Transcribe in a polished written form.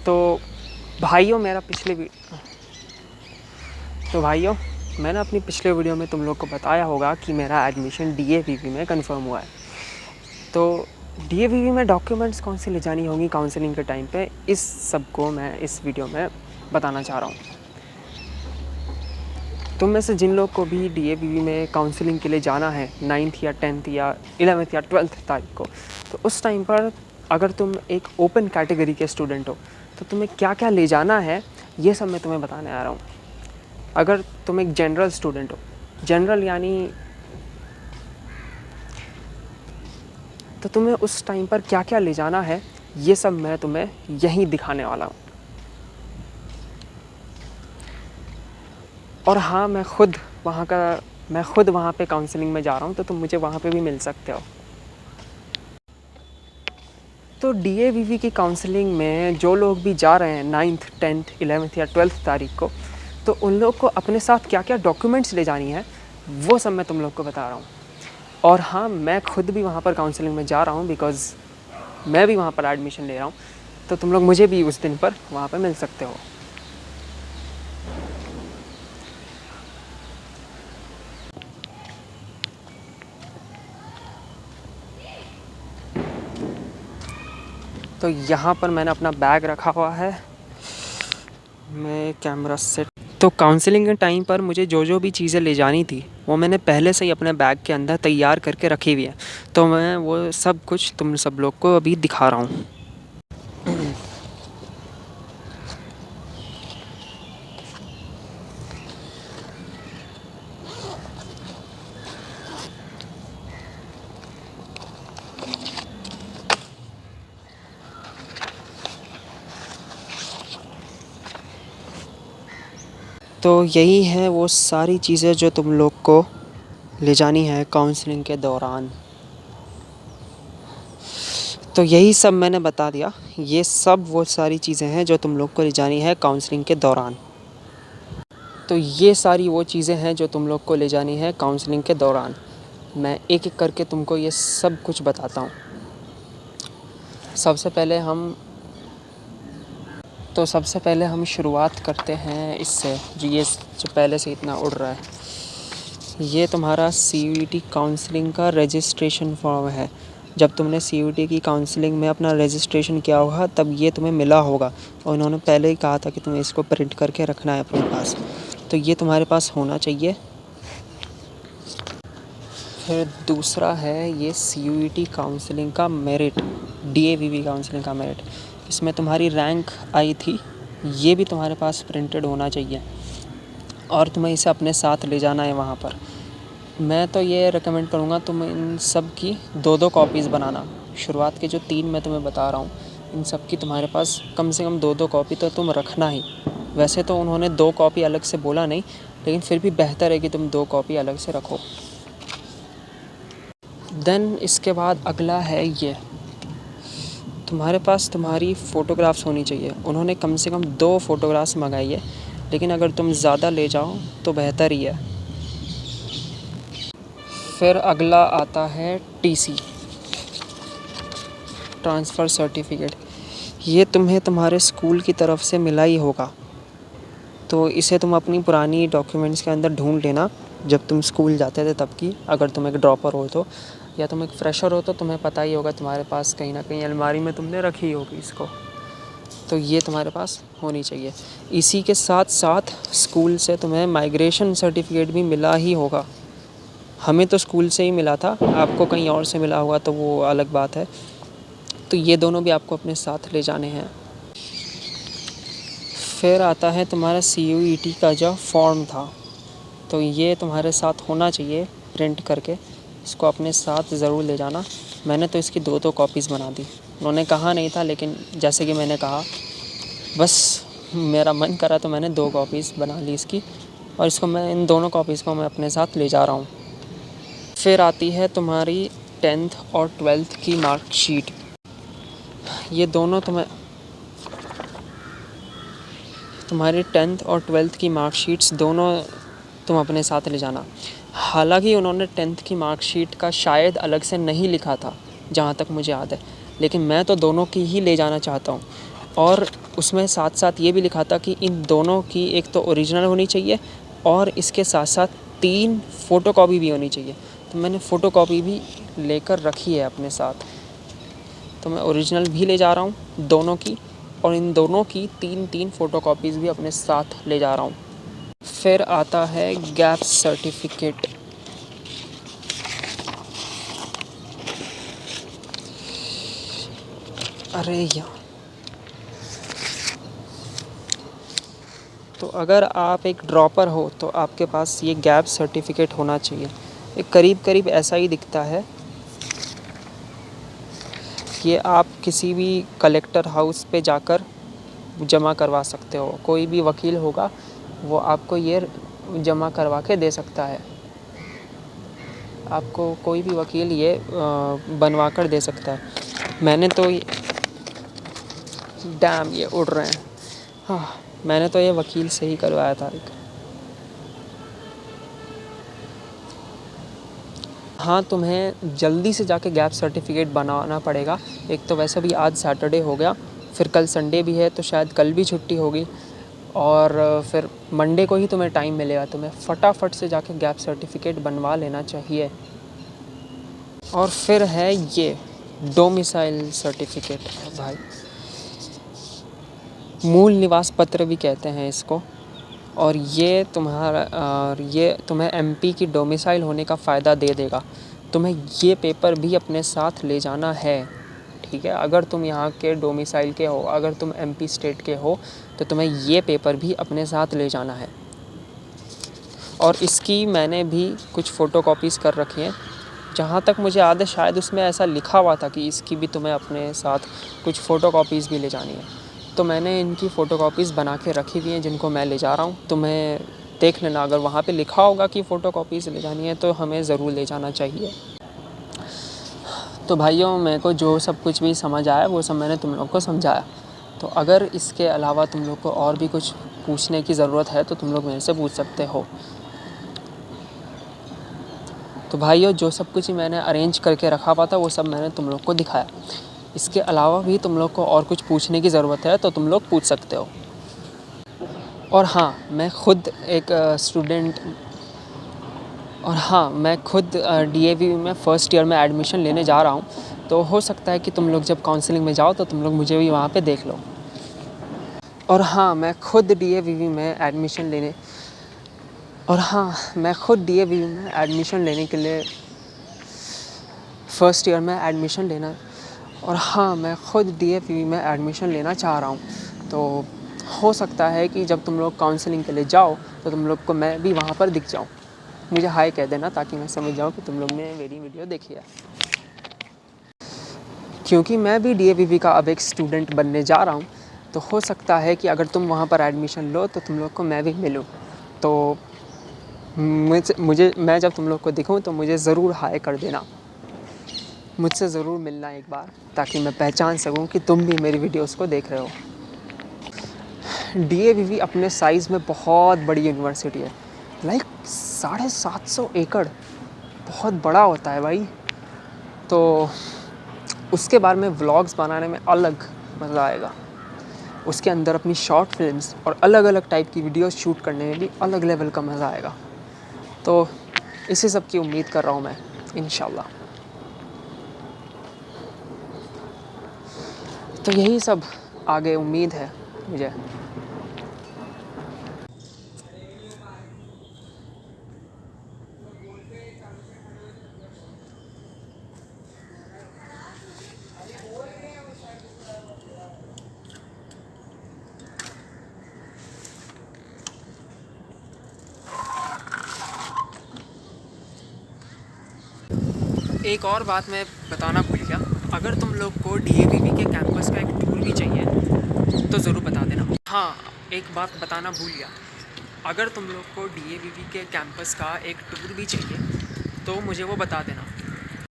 तो भाइयों मैंने अपनी पिछले वीडियो में तुम लोग को बताया होगा कि मेरा एडमिशन डीएवीवी में कंफर्म हुआ है। तो डीएवीवी में डॉक्यूमेंट्स कौन सी ले जानी होंगी काउंसलिंग के टाइम पे, इस सब को मैं इस वीडियो में बताना चाह रहा हूँ। तुम में से जिन लोग को भी डीएवीवी में काउंसलिंग के लिए जाना है 9th या 10th या 11th या 12th तारीख को, तो उस टाइम पर अगर तुम एक ओपन कैटेगरी के स्टूडेंट हो तो तुम्हें क्या क्या ले जाना है ये सब मैं तुम्हें बताने आ रहा हूँ। अगर तुम एक जनरल स्टूडेंट हो, जनरल यानी, तो तुम्हें उस टाइम पर क्या क्या ले जाना है ये सब मैं तुम्हें यहीं दिखाने वाला हूँ। और हाँ, मैं खुद वहाँ पे काउंसलिंग में जा रहा हूँ, तो तुम मुझे वहाँ पे भी मिल सकते हो। तो डीएवीवी की काउंसलिंग में जो लोग भी जा रहे हैं 9th, 10th, 11th या 12th तारीख को, तो उन लोग को अपने साथ क्या क्या डॉक्यूमेंट्स ले जानी है वो सब मैं तुम लोग को बता रहा हूँ। और हाँ, मैं खुद भी वहाँ पर काउंसलिंग में जा रहा हूँ, बिकॉज़ मैं भी वहाँ पर एडमिशन ले रहा हूँ। तो तुम लोग मुझे भी उस दिन पर वहाँ पर मिल सकते हो। तो यहाँ पर मैंने अपना बैग रखा हुआ है, मैं कैमरा सेट। तो काउंसलिंग के टाइम पर मुझे जो जो भी चीज़ें ले जानी थी वो मैंने पहले से ही अपने बैग के अंदर तैयार करके रखी हुई है। तो मैं वो सब कुछ तुम सब लोग को अभी दिखा रहा हूँ। तो यही है वो सारी चीज़ें जो तुम लोग को ले जानी है काउंसलिंग के दौरान। तो यही सब मैंने बता दिया। ये सब वो सारी चीज़ें हैं जो तुम लोग को ले जानी है काउंसलिंग के दौरान। तो ये सारी वो चीज़ें हैं जो तुम लोग को ले जानी है काउंसलिंग के दौरान। मैं एक एक करके तुमको ये सब कुछ बताता हूँ। सबसे पहले हम शुरुआत करते हैं इससे, जो पहले से इतना उड़ रहा है। ये तुम्हारा सीयूईटी काउंसलिंग का रजिस्ट्रेशन फॉर्म है। जब तुमने सीयूईटी की काउंसलिंग में अपना रजिस्ट्रेशन किया होगा तब ये तुम्हें मिला होगा, और उन्होंने पहले ही कहा था कि तुम्हें इसको प्रिंट करके रखना है अपने पास। तो ये तुम्हारे पास होना चाहिए। फिर दूसरा है ये सीयूईटी काउंसलिंग का मेरिट, डीएवीवी काउंसलिंग का मेरिट। इसमें तुम्हारी रैंक आई थी, ये भी तुम्हारे पास प्रिंटेड होना चाहिए, और तुम्हें इसे अपने साथ ले जाना है वहाँ पर। मैं तो ये रेकमेंड करूँगा तुम इन सब की 2-2 कॉपीज़ बनाना। शुरुआत के जो 3 मैं तुम्हें बता रहा हूँ, इन सब की तुम्हारे पास कम से कम 2-2 कॉपी तो तुम रखना ही। वैसे तो उन्होंने 2 कॉपी अलग से बोला नहीं, लेकिन फिर भी बेहतर है कि तुम 2 कॉपी अलग से रखो। देन इसके बाद अगला है ये, तुम्हारे पास तुम्हारी फ़ोटोग्राफ्स होनी चाहिए। उन्होंने कम से कम 2 फ़ोटोग्राफ्स मंगाई है, लेकिन अगर तुम ज़्यादा ले जाओ तो बेहतर ही है। फिर अगला आता है टीसी, ट्रांसफ़र सर्टिफिकेट। ये तुम्हें तुम्हारे स्कूल की तरफ से मिला ही होगा, तो इसे तुम अपनी पुरानी डॉक्यूमेंट्स के अंदर ढूंढ लेना जब तुम स्कूल जाते थे तब की। अगर तुम एक ड्रॉपर हो तो, या तुम एक फ्रेशर हो तो तुम्हें पता ही होगा, तुम्हारे पास कहीं ना कहीं अलमारी में तुमने रखी होगी इसको। तो ये तुम्हारे पास होनी चाहिए। इसी के साथ साथ स्कूल से तुम्हें माइग्रेशन सर्टिफिकेट भी मिला ही होगा। हमें तो स्कूल से ही मिला था, आपको कहीं और से मिला होगा तो वो अलग बात है। तो ये दोनों भी आपको अपने साथ ले जाने हैं। फिर आता है तुम्हारा सीयूईटी का जो फॉर्म था, तो ये तुम्हारे साथ होना चाहिए प्रिंट करके। इसको अपने साथ ज़रूर ले जाना। मैंने तो इसकी 2-2 कॉपीज़ बना दी। उन्होंने कहा नहीं था, लेकिन जैसे कि मैंने कहा, बस मेरा मन करा तो मैंने 2 कॉपीज़ बना ली इसकी, और इन दोनों कॉपीज़ को मैं अपने साथ ले जा रहा हूँ। फिर आती है तुम्हारी 10th और 12th की मार्कशीट। ये दोनों तुम्हारी 10th और 12th की मार्कशीट्स दोनों तुम अपने साथ ले जाना। हालांकि उन्होंने 10th की मार्कशीट का शायद अलग से नहीं लिखा था, जहाँ तक मुझे याद है, लेकिन मैं तो दोनों की ही ले जाना चाहता हूँ। और उसमें साथ साथ ये भी लिखा था कि इन दोनों की एक तो ओरिजिनल होनी चाहिए और इसके साथ साथ 3 फ़ोटोकॉपी भी होनी चाहिए। तो मैंने फ़ोटोकॉपी भी लेकर रखी है अपने साथ। तो मैं ओरिजिनल भी ले जा रहा हूँ दोनों की, और इन दोनों की 3-3 फ़ोटोकॉपीज़ भी अपने साथ ले जा रहा हूँ। फिर आता है गैप सर्टिफिकेट। अरे यार, तो अगर आप एक ड्रॉपर हो तो आपके पास ये गैप सर्टिफिकेट होना चाहिए। ये करीब करीब ऐसा ही दिखता है। ये आप किसी भी कलेक्टर हाउस पे जाकर जमा करवा सकते हो। कोई भी वकील होगा वो आपको ये जमा करवा के दे सकता है। आपको कोई भी वकील ये बनवा कर दे सकता है। मैंने तो डैम ये उड़ रहे हैं। हाँ, मैंने तो ये वकील से ही करवाया था। हाँ, तुम्हें जल्दी से जाके गैप सर्टिफिकेट बनाना पड़ेगा। एक तो वैसे भी आज सैटरडे हो गया, फिर कल संडे भी है तो शायद कल भी छुट्टी होगी, और फिर मंडे को ही तुम्हें टाइम मिलेगा। तुम्हें फटाफट से जाके गैप सर्टिफिकेट बनवा लेना चाहिए। और फिर है ये डोमिसाइल सर्टिफिकेट भाई, मूल निवास पत्र भी कहते हैं इसको। और ये तुम्हें एमपी की डोमिसाइल होने का फ़ायदा दे देगा। तुम्हें ये पेपर भी अपने साथ ले जाना है, ठीक है। अगर तुम यहाँ के डोमिसाइल के हो, अगर तुम एमपी स्टेट के हो, तो तुम्हें ये पेपर भी अपने साथ ले जाना है। और इसकी मैंने भी कुछ फ़ोटोकॉपीज़ कर रखी हैं। जहाँ तक मुझे याद है शायद उसमें ऐसा लिखा हुआ था कि इसकी भी तुम्हें अपने साथ कुछ फ़ोटोकॉपीज़ भी ले जानी है। तो मैंने इनकी फ़ोटोकॉपीज़ बना के रखी हुई हैं जिनको मैं ले जा रहा हूँ। तुम्हें देख लेना, अगर वहाँ पे लिखा होगा कि फ़ोटोकॉपीज़ ले जानी है तो हमें ज़रूर ले जाना चाहिए। तो भाइयों, मेरे को जो सब कुछ भी समझ आया वो सब मैंने तुम लोग को समझाया। तो अगर इसके अलावा तुम लोग को और भी कुछ पूछने की ज़रूरत है तो तुम लोग मेरे से पूछ सकते हो। तो भाइयों, जो सब कुछ मैंने अरेंज करके रखा हुआ था वो सब मैंने तुम लोग को दिखाया। इसके अलावा भी तुम लोग को और कुछ पूछने की ज़रूरत है तो तुम लोग पूछ सकते हो। और हाँ, मैं खुद एक स्टूडेंट, और हाँ, मैं खुद DAV में फ़र्स्ट ईयर में एडमिशन लेने जा रहा हूँ। तो हो सकता है कि तुम लोग जब काउंसलिंग में जाओ तो तुम लोग मुझे भी वहाँ पे देख लो। और हाँ, मैं खुद DAV में एडमिशन लेने के लिए फ़र्स्ट ईयर में एडमिशन लेना, और हाँ, मैं खुद DAV में एडमिशन लेना चाह रहा हूँ। तो हो सकता है कि जब तुम लोग काउंसलिंग के लिए जाओ तो तुम लोग को मैं भी वहाँ पर दिख जाऊँ। मुझे हाय कह देना ताकि मैं समझ जाऊँ कि तुम लोग ने मेरी वीडियो देखी है। क्योंकि मैं भी DAV का अब एक स्टूडेंट बनने जा रहा हूँ, तो हो सकता है कि अगर तुम वहाँ पर एडमिशन लो तो तुम लोग को मैं भी मिलूँ। तो मैं जब तुम लोग को दिखूँ तो मुझे ज़रूर हाय कर देना, मुझसे ज़रूर मिलना एक बार, ताकि मैं पहचान सकूं कि तुम भी मेरी वीडियोस को देख रहे हो। DAV अपने साइज़ में बहुत बड़ी यूनिवर्सिटी है, लाइक 750 एकड़, बहुत बड़ा होता है भाई। तो उसके बारे में व्लॉग्स बनाने में अलग मज़ा आएगा। उसके अंदर अपनी शॉर्ट फिल्म्स और अलग अलग टाइप की वीडियोस शूट करने में भी अलग लेवल का मज़ा आएगा। तो इसी सब की उम्मीद कर रहा हूँ मैं, इंशाल्लाह। तो यही सब आगे उम्मीद है मुझे। एक और बात मैं बताना भूल गया, अगर तुम लोग को DAV के कैंपस का एक टूर भी चाहिए तो ज़रूर बता देना। हाँ, एक बात बताना भूल गया, अगर तुम लोग को DAV के कैंपस का एक टूर भी चाहिए तो मुझे वो बता देना।